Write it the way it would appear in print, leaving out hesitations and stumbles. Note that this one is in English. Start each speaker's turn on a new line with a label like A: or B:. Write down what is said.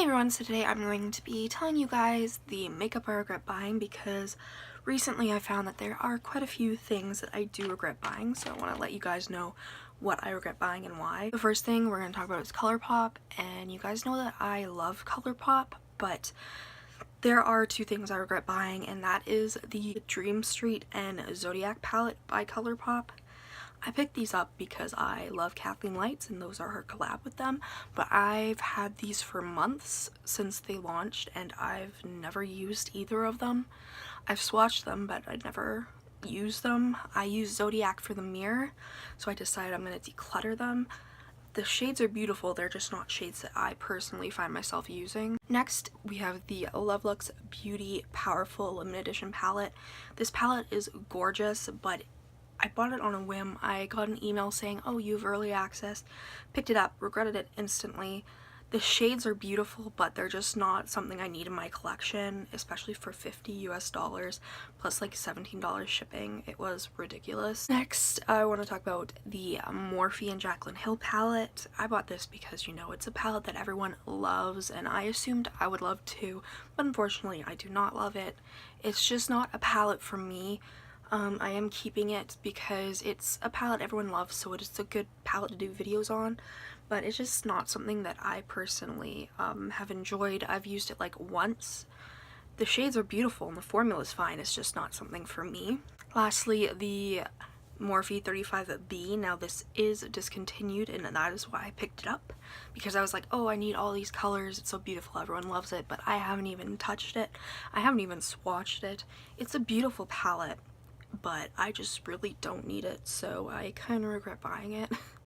A: everyone, so today I'm going to be telling you guys the makeup I regret buying because recently I found that there are quite a few things that I do regret buying, so I want to let you guys know what I regret buying and why. The first thing we're going to talk about is ColourPop, and you guys know that I love ColourPop, but there are two things I regret buying, and that is the Dream Street and Zodiac palette by ColourPop. I picked these up because I love Kathleen Lights and those are her collab with them, but I've had these for months since they launched and I've never used either of them. I've swatched them, but I'd never used them. I use Zodiac for the mirror, so I decided I'm going to declutter them. The shades are beautiful, they're just not shades that I personally find myself using. Next, we have the Lovelux Beauty Powerful Limited Edition palette. This palette is gorgeous, but I bought it on a whim. I got an email saying, oh, you have early access. Picked it up, regretted it instantly. The shades are beautiful, but they're just not something I need in my collection, especially for $50 US plus like $17 shipping. It was ridiculous. Next, I want to talk about the Morphe and Jaclyn Hill palette. I bought this because, you know, it's a palette that everyone loves, and I assumed I would love too, but unfortunately I do not love it. It's just not a palette for me. I am keeping it because it's a palette everyone loves, so it's a good palette to do videos on, but it's just not something that I personally have enjoyed. I've used it like once. The shades are beautiful and the formula is fine, it's just not something for me. Lastly, the Morphe 35B. Now this is discontinued and that is why I picked it up, because I was like, oh, I need all these colors, it's so beautiful, everyone loves it, but I haven't even touched it. I haven't even swatched it. It's a beautiful palette, but I just really don't need it, so I kind of regret buying it.